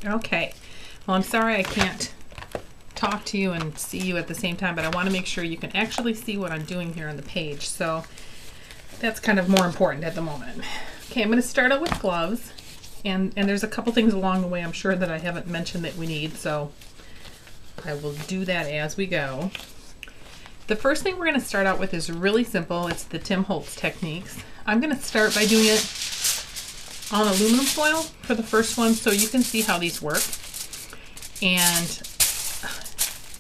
Okay, well, I'm sorry I can't talk to you and see you at the same time, but I want to make sure you can actually see what I'm doing here on the page. So that's kind of more important at the moment. Okay, I'm going to start out with gloves, and there's a couple things along the way I'm sure that I haven't mentioned that we need, so I will do that as we go. The first thing we're going to start out with is really simple. It's the Tim Holtz techniques. I'm going to start by doing it on aluminum foil for the first one so you can see how these work. And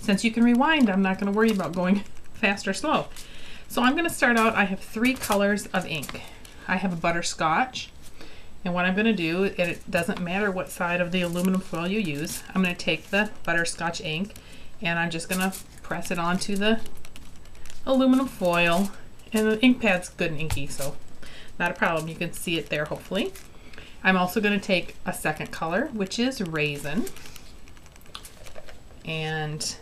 since you can rewind, I'm not going to worry about going fast or slow. So I'm going to start out, I have 3 colors of ink. I have a butterscotch, and what I'm going to do, it doesn't matter what side of the aluminum foil you use, I'm going to take the butterscotch ink and I'm just going to press it onto the aluminum foil, and the ink pad's good and inky, so not a problem. You can see it there hopefully. I'm also going to take a second color, which is raisin, and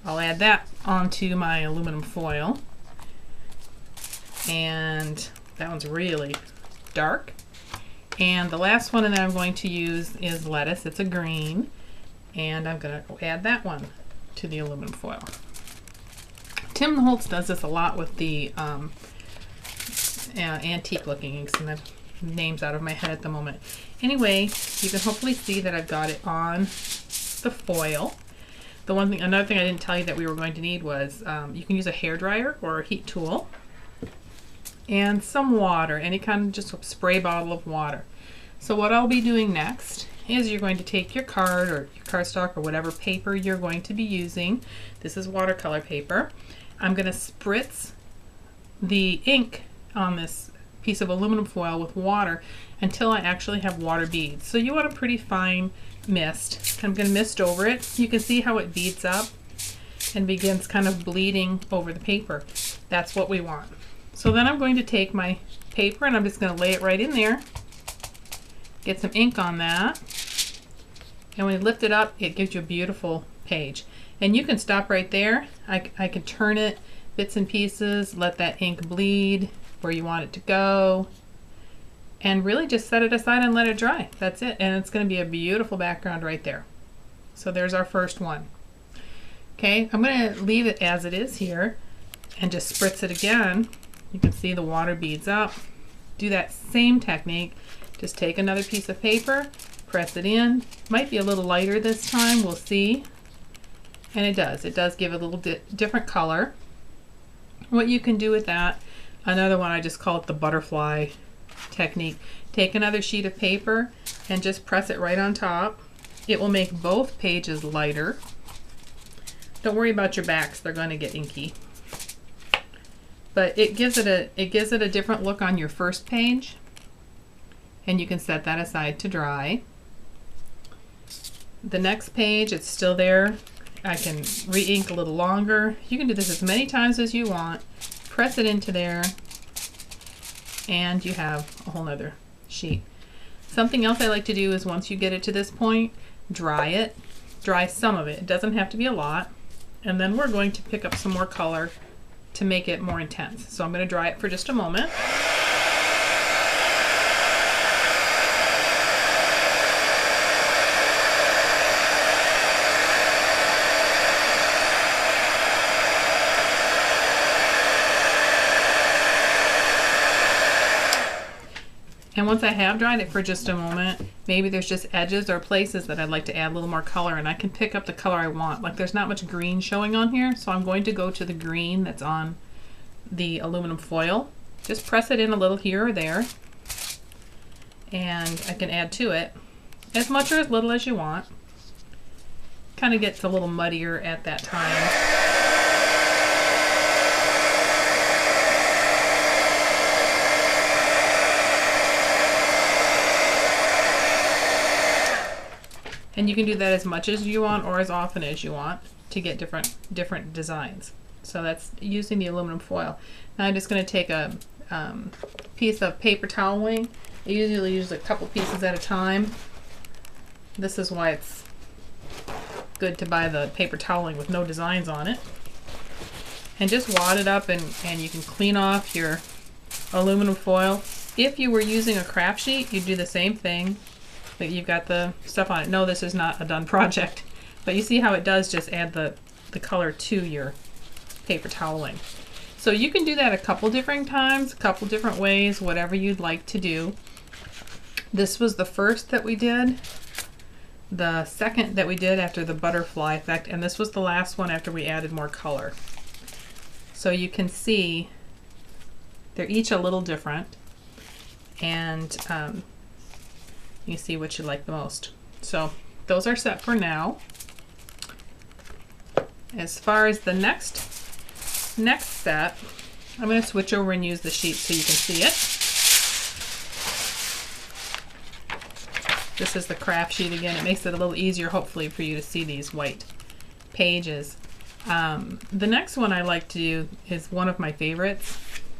I'll add that onto my aluminum foil. And that one's really dark. And the last one that I'm going to use is lettuce. It's a green, and I'm going to add that one to the aluminum foil. Tim Holtz does this a lot with the antique looking inks, and the names out of my head at the moment. Anyway, you can hopefully see that I've got it on the foil. Another thing I didn't tell you that we were going to need was you can use a hairdryer or a heat tool and some water, any kind of just a spray bottle of water. So what I'll be doing next is you're going to take your card or your cardstock or whatever paper you're going to be using. This is watercolor paper. I'm going to spritz the ink on this piece of aluminum foil with water until I actually have water beads. So you want a pretty fine mist. I'm going to mist over it. You can see how it beads up and begins kind of bleeding over the paper. That's what we want. So then I'm going to take my paper and I'm just going to lay it right in there, get some ink on that, and when you lift it up, it gives you a beautiful page. And you can stop right there. I can turn it bits and pieces, let that ink bleed where you want it to go, and really just set it aside and let it dry. That's it, and it's going to be a beautiful background right there. So there's our first one. Okay, I'm going to leave it as it is here and just spritz it again. You can see the water beads up. Do that same technique. Just take another piece of paper, press it in. Might be a little lighter this time, we'll see. And it does give it a little different color. What you can do with that, another one, I just call it the butterfly technique. Take another sheet of paper and just press it right on top. It will make both pages lighter. Don't worry about your backs, they're going to get inky. But it gives it a different look on your first page, and you can set that aside to dry. The next page, it's still there. I can re-ink a little longer. You can do this as many times as you want. Press it into there, and you have a whole nother sheet. Something else I like to do is once you get it to this point, dry it. Dry some of it. It doesn't have to be a lot. And then we're going to pick up some more color to make it more intense. So I'm going to dry it for just a moment. And once I have dried it for just a moment, maybe there's just edges or places that I'd like to add a little more color, and I can pick up the color I want. Like there's not much green showing on here, so I'm going to go to the green that's on the aluminum foil. Just press it in a little here or there, and I can add to it as much or as little as you want. Kind of gets a little muddier at that time. And you can do that as much as you want or as often as you want to get different designs. So that's using the aluminum foil. Now I'm just going to take a piece of paper toweling. I usually use a couple pieces at a time. This is why it's good to buy the paper toweling with no designs on it. And just wad it up, and you can clean off your aluminum foil. If you were using a craft sheet, you'd do the same thing. But you've got the stuff on it. No, this is not a done project. But you see how it does just add the color to your paper toweling. So you can do that a couple different times, a couple different ways, whatever you'd like to do. This was the first that we did. The second that we did after the butterfly effect, and this was the last one after we added more color. So you can see they're each a little different, and you see what you like the most. So those are set for now. As far as the next set, I'm going to switch over and use the sheet so you can see it. This is the craft sheet again. It makes it a little easier, hopefully, for you to see these white pages. The next one I like to do is one of my favorites.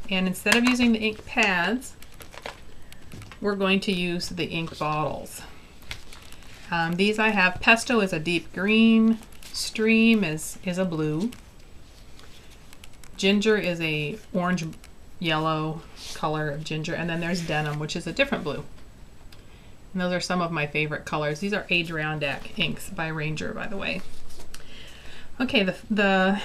And instead of using the ink pads, we're going to use the ink bottles. These I have, Pesto is a deep green, Stream is a blue, Ginger is a orange yellow color of ginger, and then there's Denim, which is a different blue. And those are some of my favorite colors. These are Adirondack inks by Ranger, by the way. Okay, the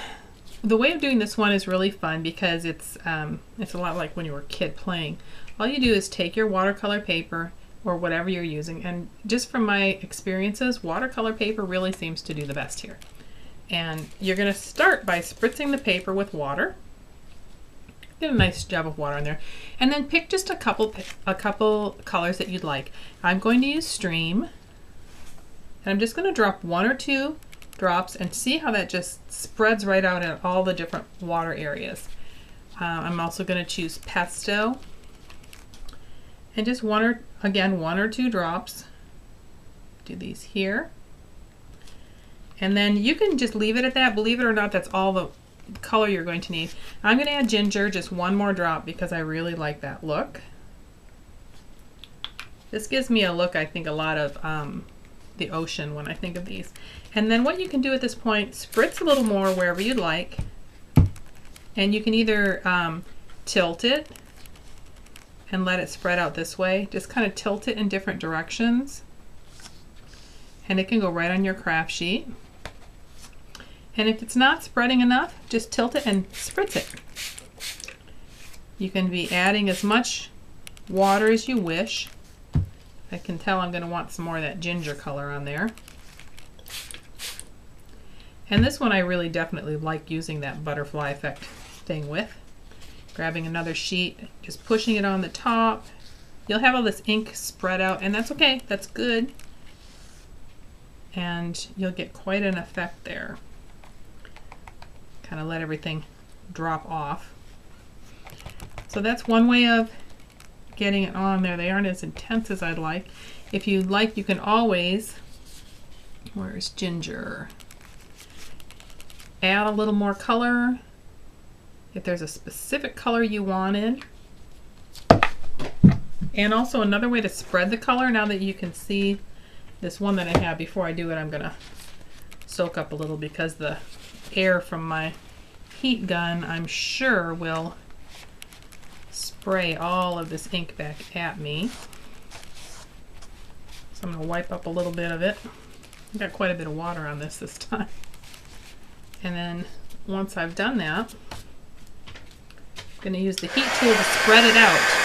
way of doing this one is really fun because it's a lot like when you were a kid playing. All you do is take your watercolor paper or whatever you're using, and just from my experiences, watercolor paper really seems to do the best here. And you're going to start by spritzing the paper with water. Get a nice job of water in there, and then pick just a couple colors that you'd like. I'm going to use Stream, and I'm just going to drop 1 or 2 drops and see how that just spreads right out in all the different water areas. I'm also going to choose Pesto, and just 1 or 2 drops. Do these here, and then you can just leave it at that. Believe it or not, that's all the color you're going to need. I'm going to add Ginger, just 1 more drop, because I really like that look. This gives me a look, I think, a lot of the ocean when I think of these. And then what you can do at this point, spritz a little more wherever you'd like, and you can either tilt it and let it spread out this way. Just kind of tilt it in different directions, and it can go right on your craft sheet. And if it's not spreading enough, just tilt it and spritz it. You can be adding as much water as you wish. I can tell I'm going to want some more of that ginger color on there. And this one I really definitely like using that butterfly effect thing with. Grabbing another sheet, just pushing it on the top. You'll have all this ink spread out, and that's okay, that's good. And you'll get quite an effect there. Kind of let everything drop off. So that's one way of getting it on there. They aren't as intense as I'd like. If you'd like, you can always, where's Ginger? Add a little more color. If there's a specific color you wanted. And also another way to spread the color, now that you can see this one that I have, before I do it, I'm gonna soak up a little, because the air from my heat gun, I'm sure, will spray all of this ink back at me. So I'm going to wipe up a little bit of it. I've got quite a bit of water on this time. And then once I've done that, I'm going to use the heat tool to spread it out.